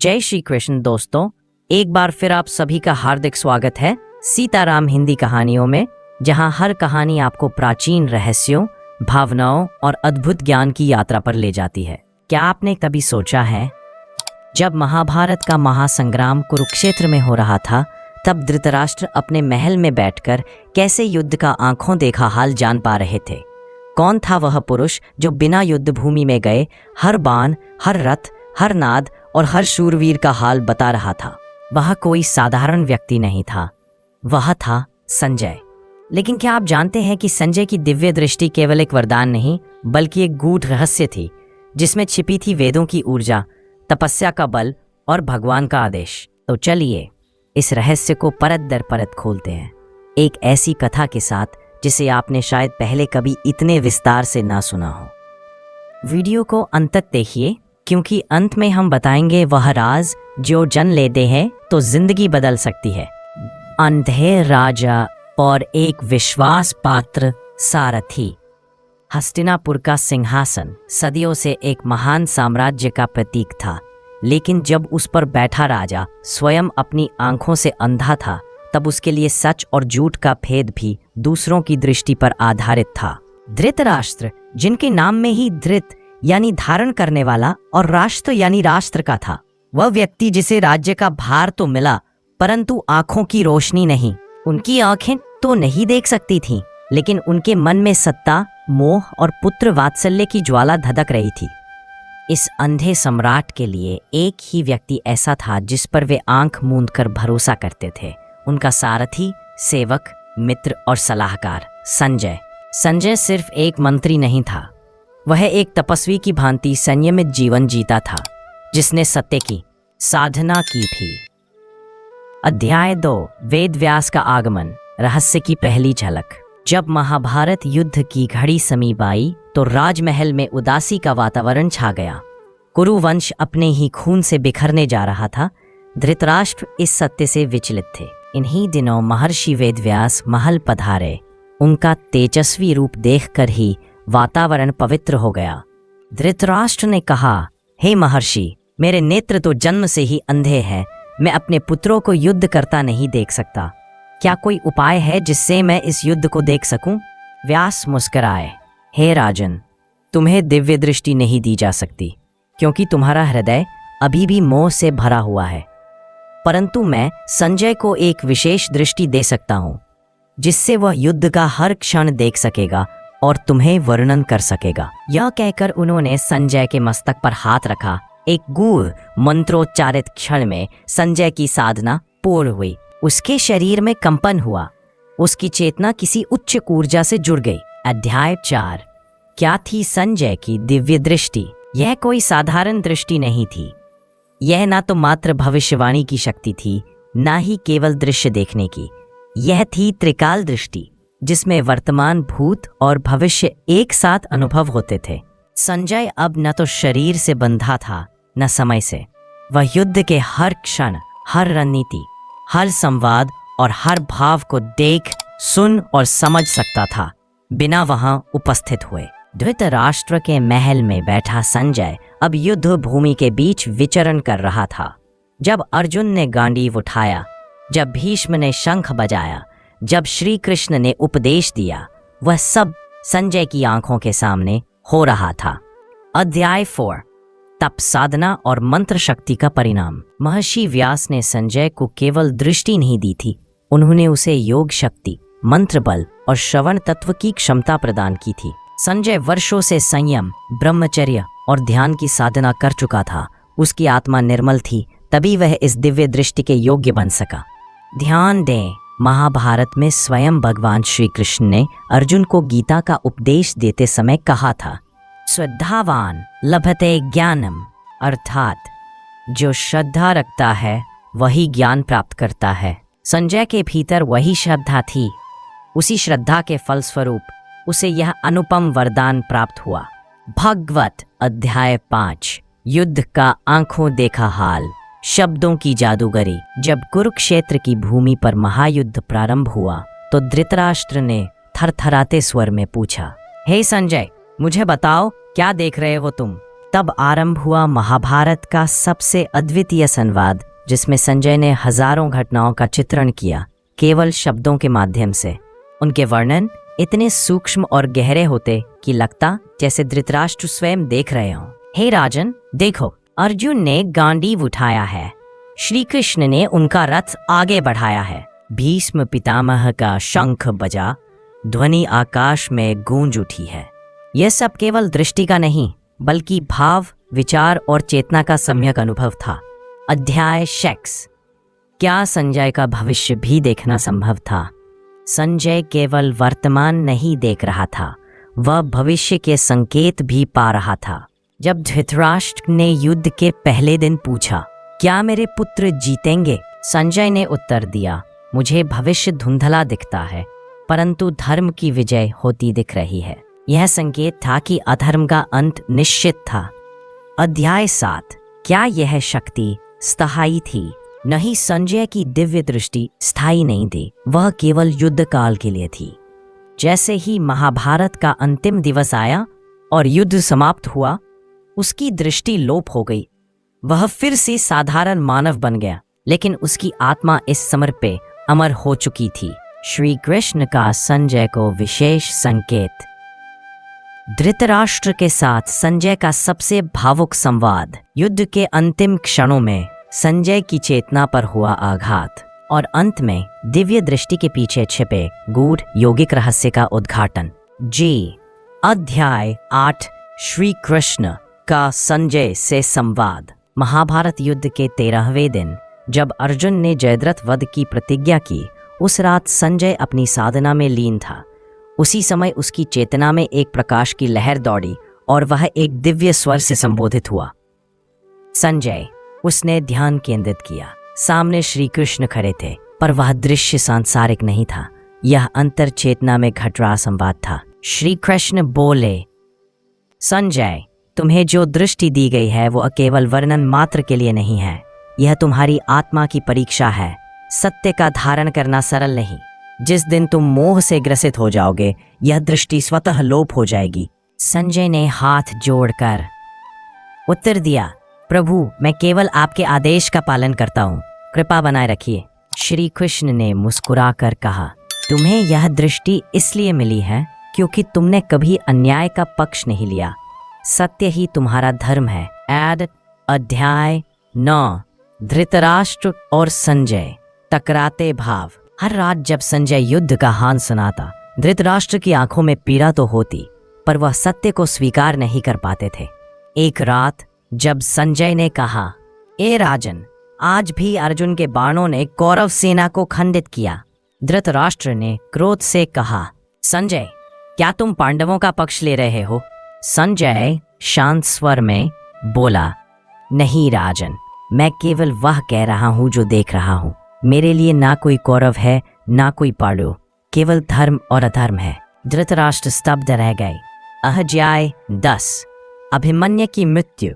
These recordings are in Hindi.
जय श्री कृष्ण दोस्तों, एक बार फिर आप सभी का हार्दिक स्वागत है सीताराम हिंदी कहानियों में, जहां हर कहानी आपको प्राचीन रहस्यों, भावनाओं और अद्भुत ज्ञान की यात्रा पर ले जाती है। क्या आपने कभी सोचा है, जब महाभारत का महासंग्राम कुरुक्षेत्र में हो रहा था, तब धृतराष्ट्र अपने महल में बैठकर कैसे युद्ध का आंखों देखा हाल जान पा रहे थे? कौन था वह पुरुष जो बिना युद्ध भूमि में गए हर बाण, हर रथ, हर नाद और हर शूरवीर का हाल बता रहा था? वह कोई साधारण व्यक्ति नहीं था, वह था संजय। लेकिन क्या आप जानते हैं कि संजय की दिव्य दृष्टि केवल एक वरदान नहीं, बल्कि एक गूढ़ रहस्य थी, जिसमें छिपी थी वेदों की ऊर्जा, तपस्या का बल और भगवान का आदेश। तो चलिए इस रहस्य को परत दर परत खोलते हैं, एक ऐसी कथा के साथ जिसे आपने शायद पहले कभी इतने विस्तार से ना सुना हो। वीडियो को अंत तक देखिए, क्योंकि अंत में हम बताएंगे वह राज जो जन लेते हैं तो जिंदगी बदल सकती है। अंधे राजा और एक विश्वास पात्र सारथी। हस्तिनापुर का सिंहासन सदियों से एक महान साम्राज्य का प्रतीक था, लेकिन जब उस पर बैठा राजा स्वयं अपनी आंखों से अंधा था, तब उसके लिए सच और झूठ का भेद भी दूसरों की दृष्टि पर आधारित था। धृतराष्ट्र, जिनके नाम में ही धृत यानी धारण करने वाला और राष्ट्र यानी राष्ट्र का था, वह व्यक्ति जिसे राज्य का भार तो मिला, परंतु आंखों की रोशनी नहीं। उनकी आंखें तो नहीं देख सकती थीं, लेकिन उनके मन में सत्ता, मोह और पुत्र वात्सल्य की ज्वाला धधक रही थी। इस अंधे सम्राट के लिए एक ही व्यक्ति ऐसा था जिस पर वे आंख मूंद कर भरोसा करते थे, उनका सारथी, सेवक, मित्र और सलाहकार संजय। संजय सिर्फ एक मंत्री नहीं था, वह एक तपस्वी की भांति संयमित जीवन जीता था, जिसने सत्य की साधना की थी। अध्याय 2, वेद व्यास का आगमन, रहस्य की पहली झलक। जब महाभारत युद्ध की घड़ी समीप आई तो राजमहल में उदासी का वातावरण छा गया। कुरुवंश अपने ही खून से बिखरने जा रहा था। धृतराष्ट्र इस सत्य से विचलित थे। इन्हीं दिनों महर्षि वेदव्यास महल पधारे। उनका तेजस्वी रूप देखकर ही वातावरण पवित्र हो गया। धृतराष्ट्र ने कहा, हे महर्षि, मेरे नेत्र तो जन्म से ही अंधे हैं, मैं अपने पुत्रों को युद्ध करता नहीं देख सकता। क्या कोई उपाय है जिससे मैं इस युद्ध को देख सकूं? व्यास मुस्कुराए, हे राजन, तुम्हें दिव्य दृष्टि नहीं दी जा सकती, क्योंकि तुम्हारा हृदय अभी भी मोह से भरा हुआ है। परंतु मैं संजय को एक विशेष दृष्टि दे सकता हूं, जिससे वह युद्ध का हर क्षण देख सकेगा और तुम्हें वर्णन कर सकेगा। यह कहकर उन्होंने संजय के मस्तक पर हाथ रखा। एक गूढ़ मंत्रोच्चारित क्षण में संजय की साधना पूर्ण हुई। उसके शरीर में कंपन हुआ, उसकी चेतना किसी उच्च ऊर्जा से जुड़ गई। अध्याय 4, क्या थी संजय की दिव्य दृष्टि? यह कोई साधारण दृष्टि नहीं थी। यह ना तो मात्र भविष्यवाणी की शक्ति थी, ना ही केवल दृश्य देखने की। यह थी त्रिकाल दृष्टि, जिसमें वर्तमान, भूत और भविष्य एक साथ अनुभव होते थे। संजय अब न तो शरीर से बंधा था, न समय से। वह युद्ध के हर क्षण, हर रणनीति, हर संवाद और हर भाव को देख, सुन और समझ सकता था, बिना वहां उपस्थित हुए। धृतराष्ट्र के महल में बैठा संजय अब युद्ध भूमि के बीच विचरण कर रहा था। जब अर्जुन ने गांडीव उठाया, जब भीष्म ने शंख बजाया, जब श्री कृष्ण ने उपदेश दिया, वह सब संजय की आंखों के सामने हो रहा था। अध्याय 4, तप साधना और मंत्र शक्ति का परिणाम। महर्षि व्यास ने संजय को केवल दृष्टि नहीं दी थी, उन्होंने उसे योग शक्ति, मंत्र बल और श्रवण तत्व की क्षमता प्रदान की थी। संजय वर्षों से संयम, ब्रह्मचर्य और ध्यान की साधना कर चुका था। उसकी आत्मा निर्मल थी, तभी वह इस दिव्य दृष्टि के योग्य बन सका। ध्यान दें, महाभारत में स्वयं भगवान श्री कृष्ण ने अर्जुन को गीता का उपदेश देते समय कहा था, श्रद्धावान लभते ज्ञानम, अर्थात जो श्रद्धा रखता है वही ज्ञान प्राप्त करता है। संजय के भीतर वही श्रद्धा थी। उसी श्रद्धा के फलस्वरूप उसे यह अनुपम वरदान प्राप्त हुआ। भगवत अध्याय 5, युद्ध का आंखों देखा हाल, शब्दों की जादूगरी। जब कुरुक्षेत्र की भूमि पर महायुद्ध प्रारंभ हुआ तो धृतराष्ट्र ने थरथराते स्वर में पूछा, हे संजय, मुझे बताओ, क्या देख रहे हो तुम? तब आरंभ हुआ महाभारत का सबसे अद्वितीय संवाद, जिसमें संजय ने हजारों घटनाओं का चित्रण किया केवल शब्दों के माध्यम से। उनके वर्णन इतने सूक्ष्म और गहरे होते कि लगता जैसे धृतराष्ट्र स्वयं देख रहे हों। हे राजन, देखो, अर्जुन ने गांडीव उठाया है, श्री कृष्ण ने उनका रथ आगे बढ़ाया है, भीष्म पितामह का शंख बजा, ध्वनि आकाश में गूंज उठी है। यह सब केवल दृष्टि का नहीं, बल्कि भाव, विचार और चेतना का सम्यक अनुभव था। अध्याय 6। क्या संजय का भविष्य भी देखना संभव था? संजय केवल वर्तमान नहीं देख रहा था, वह भविष्य के संकेत भी पा रहा था। जब धृतराष्ट्र ने युद्ध के पहले दिन पूछा, क्या मेरे पुत्र जीतेंगे? संजय ने उत्तर दिया, मुझे भविष्य धुंधला दिखता है, परंतु धर्म की विजय होती दिख रही है। यह संकेत था कि अधर्म का अंत निश्चित था। अध्याय 7। क्या यह शक्ति स्थायी थी? नहीं, संजय की दिव्य दृष्टि स्थायी नहीं थी, वह केवल युद्ध काल के लिए थी। जैसे ही महाभारत का अंतिम दिवस आया और युद्ध समाप्त हुआ, उसकी दृष्टि लोप हो गई। वह फिर से साधारण मानव बन गया, लेकिन उसकी आत्मा इस समर पे अमर हो चुकी थी। श्री कृष्ण का संजय को विशेष संकेत। धृतराष्ट्र के साथ संजय का सबसे भावुक संवाद। युद्ध के अंतिम क्षणों में संजय की चेतना पर हुआ आघात और अंत में दिव्य दृष्टि के पीछे छिपे गूढ़ यौगिक रहस्य का उद्घाटन। जी। अध्याय 8। श्री कृष्ण का संजय से संवाद। महाभारत युद्ध के 13वें दिन जब अर्जुन ने जयद्रथ वध की प्रतिज्ञा की, उस रात संजय अपनी साधना में लीन था। उसी समय उसकी चेतना में एक प्रकाश की लहर दौड़ी और वह एक दिव्य स्वर से संबोधित हुआ। संजय। उसने ध्यान केंद्रित किया। सामने श्री कृष्ण खड़े थे, पर वह दृश्य सांसारिक नहीं था, यह अंतर चेतना में घट रहा संवाद था। श्री कृष्ण बोले, संजय, तुम्हें जो दृष्टि दी गई है वो केवल वर्णन मात्र के लिए नहीं है, यह तुम्हारी आत्मा की परीक्षा है। सत्य का धारण करना सरल नहीं। जिस दिन तुम मोह से ग्रसित हो जाओगे, यह दृष्टि स्वतः लोप हो जाएगी। संजय ने हाथ जोड़कर उत्तर दिया, प्रभु, मैं केवल आपके आदेश का पालन करता हूँ, कृपा बनाए रखिए। श्री कृष्ण ने मुस्कुराकर कहा, तुम्हें यह दृष्टि इसलिए मिली है क्योंकि तुमने कभी अन्याय का पक्ष नहीं लिया। सत्य ही तुम्हारा धर्म है। अध्याय 9। धृतराष्ट्र और संजय। टकराते भाव। हर रात जब संजय युद्ध का हान सुनाता, धृतराष्ट्र की आंखों में पीड़ा तो होती, पर वह सत्य को स्वीकार नहीं कर पाते थे। एक रात जब संजय ने कहा, ए राजन, आज भी अर्जुन के बाणों ने कौरव सेना को खंडित किया। धृतराष्ट्र ने क्रोध से कहा, संजय, क्या तुम पांडवों का पक्ष ले रहे हो? संजय शांत स्वर में बोला, नहीं राजन, मैं केवल वह कह रहा हूं जो देख रहा हूं। मेरे लिए ना कोई कौरव है, ना कोई पांडव, केवल धर्म और अधर्म है। धृतराष्ट्र स्तब्ध रह गए। अध्याय 10। अभिमन्यु की मृत्यु।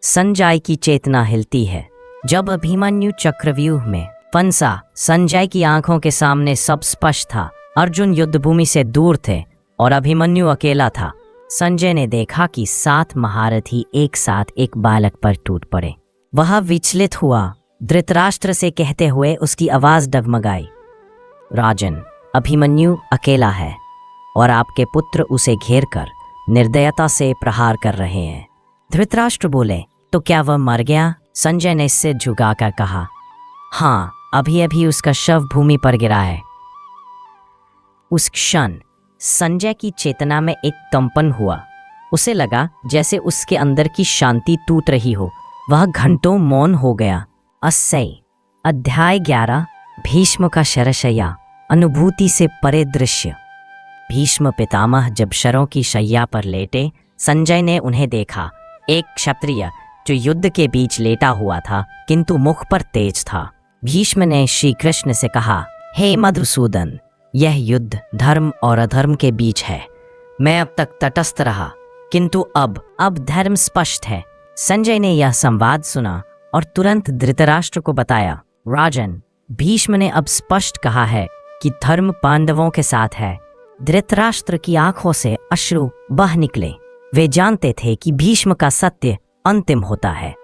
संजय की चेतना हिलती है। जब अभिमन्यु चक्रव्यूह में फंसा, संजय की आंखों के सामने सब स्पष्ट था। अर्जुन युद्धभूमि से दूर थे और अभिमन्यु अकेला था। संजय ने देखा कि 7 महारथी एक साथ एक बालक पर टूट पड़े। वह विचलित हुआ। धृतराष्ट्र से कहते हुए उसकी आवाज डगमगाई, राजन, अभिमन्यु अकेला है और आपके पुत्र उसे घेरकर निर्दयता से प्रहार कर रहे हैं। धृतराष्ट्र बोले, तो क्या वह मर गया? संजय ने सिर झुकाकर कहा, हाँ, अभी अभी उसका शव भूमि पर गिरा है। उस क्षण संजय की चेतना में एक कंपन हुआ। उसे लगा जैसे उसके अंदर की शांति टूट रही हो। वह घंटों मौन हो गया। अध्याय 11। भीष्म का शरशय्या। अनुभूति से परे दृश्य। भीष्म पितामह जब शरों की शैया पर लेटे, संजय ने उन्हें देखा। एक क्षत्रिय जो युद्ध के बीच लेटा हुआ था, किंतु मुख पर तेज था। भीष्म ने श्री कृष्ण से कहा, हे मधुसूदन, यह युद्ध धर्म और अधर्म के बीच है। मैं अब तक तटस्थ रहा, किंतु अब धर्म स्पष्ट है। संजय ने यह संवाद सुना और तुरंत धृतराष्ट्र को बताया, राजन, भीष्म ने अब स्पष्ट कहा है कि धर्म पांडवों के साथ है। धृतराष्ट्र की आंखों से अश्रु बह निकले। वे जानते थे कि भीष्म का सत्य अंतिम होता है।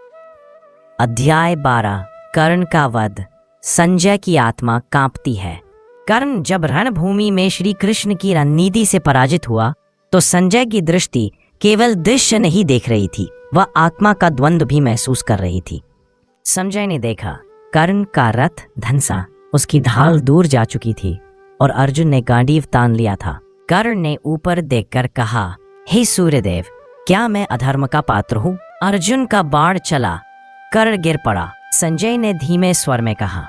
अध्याय 12 कर्ण का वध। संजय की आत्मा कांपती है। कर्ण जब रणभूमि में श्री कृष्ण की रणनीति से पराजित हुआ तो संजय की दृष्टि केवल दृश्य नहीं देख रही थी, वह आत्मा का द्वंद्व भी महसूस कर रही थी। संजय ने देखा कर्ण का रथ धंसा, उसकी ढाल दूर जा चुकी थी और अर्जुन ने गांडीव तान लिया था। कर्ण ने ऊपर देखकर कहा, हे सूर्यदेव, क्या मैं अधर्म का पात्र हूँ? अर्जुन का बाण चला, कर्ण गिर पड़ा। संजय ने धीमे स्वर में कहा,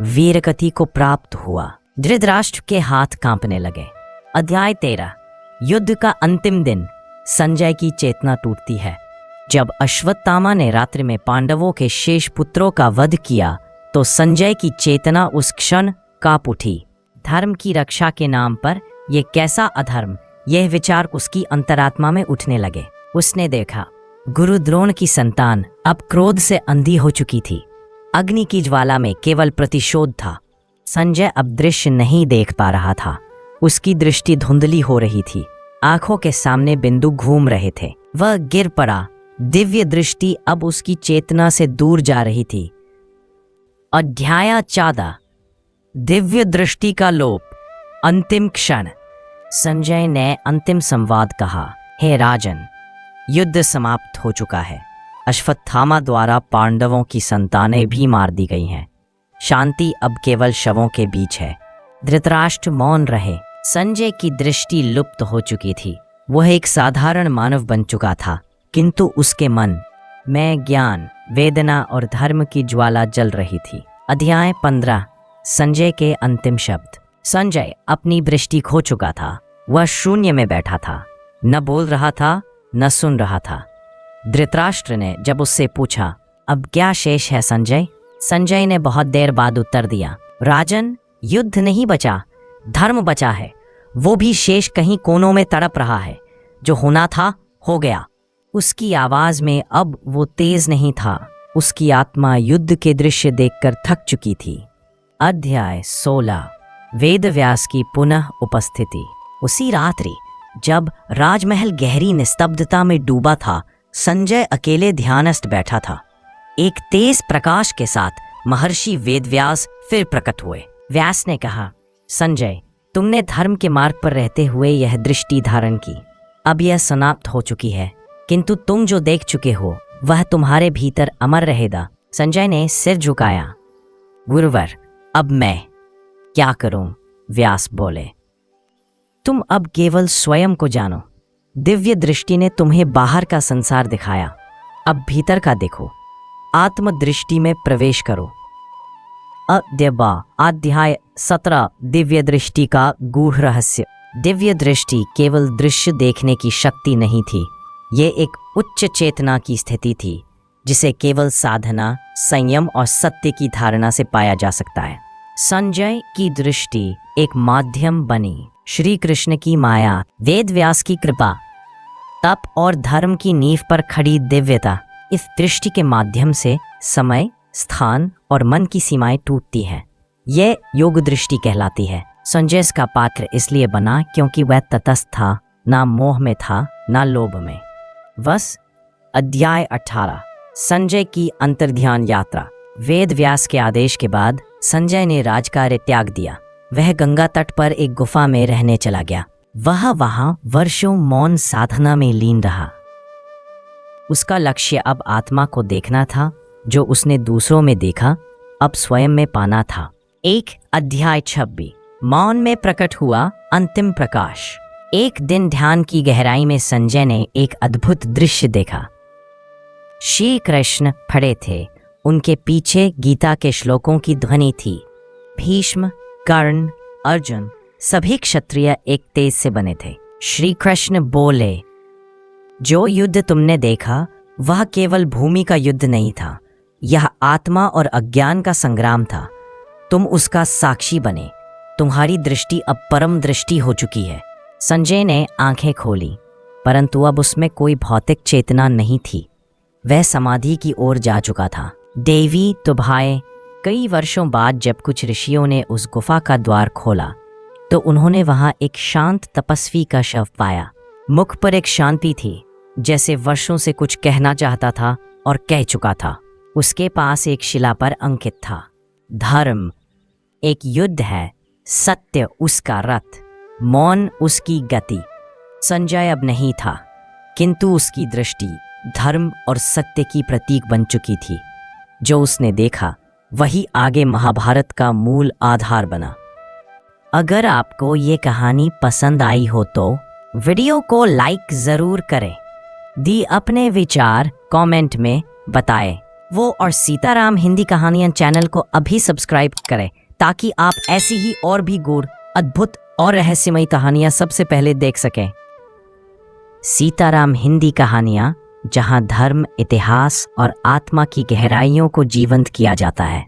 वीरगति को प्राप्त हुआ। धृतराष्ट्र के हाथ कांपने लगे। अध्याय 13 युद्ध का अंतिम दिन। संजय की चेतना टूटती है। जब अश्वत्थामा ने रात्रि में पांडवों के शेष पुत्रों का वध किया तो संजय की चेतना उस क्षण कांप उठी। धर्म की रक्षा के नाम पर यह कैसा अधर्म, यह विचार उसकी अंतरात्मा में उठने लगे। उसने देखा गुरु द्रोण की संतान अब क्रोध से अंधी हो चुकी थी। अग्नि की ज्वाला में केवल प्रतिशोध था। संजय अब दृश्य नहीं देख पा रहा था। उसकी दृष्टि धुंधली हो रही थी। आंखों के सामने बिंदु घूम रहे थे। वह गिर पड़ा। दिव्य दृष्टि अब उसकी चेतना से दूर जा रही थी। अध्याय 14 दिव्य दृष्टि का लोप। अंतिम क्षण। संजय ने अंतिम संवाद कहा, हे राजन, युद्ध समाप्त हो चुका है। अश्वत्थामा द्वारा पांडवों की संतानें भी मार दी गई हैं। शांति अब केवल शवों के बीच है। धृतराष्ट्र मौन रहे। संजय की दृष्टि लुप्त हो चुकी थी। वह एक साधारण मानव बन चुका था, किंतु उसके मन में ज्ञान, वेदना और धर्म की ज्वाला जल रही थी। अध्याय 15 संजय के अंतिम शब्द। संजय अपनी दृष्टि खो चुका था। वह शून्य में बैठा था, न बोल रहा था न सुन रहा था। धृतराष्ट्र ने जब उससे पूछा, अब क्या शेष है संजय? संजय ने बहुत देर बाद उत्तर दिया, राजन, युद्ध नहीं बचा, धर्म बचा है। वो भी शेष कहीं कोनों में तड़प रहा है। जो होना था हो गया। उसकी आवाज में अब वो तेज नहीं था। उसकी आत्मा युद्ध के दृश्य देखकर थक चुकी थी। अध्याय 16 वेदव्यास की पुनः उपस्थिति। उसी रात्रि जब राजमहल गहरी निस्तब्धता में डूबा था, संजय अकेले ध्यानस्थ बैठा था। एक तेज प्रकाश के साथ महर्षि वेदव्यास फिर प्रकट हुए। व्यास ने कहा, संजय, तुमने धर्म के मार्ग पर रहते हुए यह दृष्टि धारण की। अब यह समाप्त हो चुकी है, किंतु तुम जो देख चुके हो वह तुम्हारे भीतर अमर रहेगा। संजय ने सिर झुकाया। गुरुवर, अब मैं क्या करूं? व्यास बोले, तुम अब केवल स्वयं को जानो। दिव्य दृष्टि ने तुम्हें बाहर का संसार दिखाया, अब भीतर का देखो। आत्मदृष्टि में प्रवेश करो। अध्याय 17 दिव्य दृष्टि का गूढ़ रहस्य। दिव्य दृष्टि केवल दृश्य देखने की शक्ति नहीं थी। ये एक उच्च चेतना की स्थिति थी जिसे केवल साधना, संयम और सत्य की धारणा से पाया जा सकता है। संजय की दृष्टि एक माध्यम बनी। श्री कृष्ण की माया, वेदव्यास की कृपा, तप और धर्म की नींव पर खड़ी दिव्यता। इस दृष्टि के माध्यम से समय, स्थान और मन की सीमाएं टूटती हैं। यह योग दृष्टि कहलाती है। संजय इसका पात्र इसलिए बना क्योंकि वह तटस्थ था, ना मोह में था ना लोभ में। बस। अध्याय 18 संजय की अंतर्ध्यान यात्रा। वेद व्यास के आदेश के बाद संजय ने राजकार्य त्याग दिया। वह गंगा तट पर एक गुफा में रहने चला गया। वह वहां वर्षों मौन साधना में लीन रहा। उसका लक्ष्य अब आत्मा को देखना था। जो उसने दूसरों में देखा अब स्वयं में पाना था। एक अध्याय 26 मौन में प्रकट हुआ अंतिम प्रकाश। एक दिन ध्यान की गहराई में संजय ने एक अद्भुत दृश्य देखा। श्री कृष्ण खड़े थे। उनके पीछे गीता के श्लोकों की ध्वनि थी। भीष्म, कर्ण, अर्जुन सभी क्षत्रिय एक तेज से बने थे। श्री कृष्ण बोले, जो युद्ध तुमने देखा वह केवल भूमि का युद्ध नहीं था, यह आत्मा और अज्ञान का संग्राम था। तुम उसका साक्षी बने। तुम्हारी दृष्टि अब परम दृष्टि हो चुकी है। संजय ने आंखें खोली, परंतु अब उसमें कोई भौतिक चेतना नहीं थी। वह समाधि की ओर जा चुका था। देवी तुभाए। कई वर्षों बाद जब कुछ ऋषियों ने उस गुफा का द्वार खोला तो उन्होंने वहां एक शांत तपस्वी का शव पाया। मुख पर एक शांति थी, जैसे वर्षों से कुछ कहना चाहता था और कह चुका था। उसके पास एक शिला पर अंकित था, धर्म एक युद्ध है, सत्य उसका रथ, मौन उसकी गति। संजय अब नहीं था, किंतु उसकी दृष्टि धर्म और सत्य की प्रतीक बन चुकी थी। जो उसने देखा वही आगे महाभारत का मूल आधार बना। अगर आपको ये कहानी पसंद आई हो तो वीडियो को लाइक जरूर करें, दी अपने विचार कमेंट में बताएं वो, और सीताराम हिंदी कहानियां चैनल को अभी सब्सक्राइब करें ताकि आप ऐसी ही और भी गूढ़, अद्भुत और रहस्यमयी कहानियां सबसे पहले देख सकें। सीताराम हिंदी कहानियां, जहां धर्म, इतिहास और आत्मा की गहराइयों को जीवंत किया जाता है।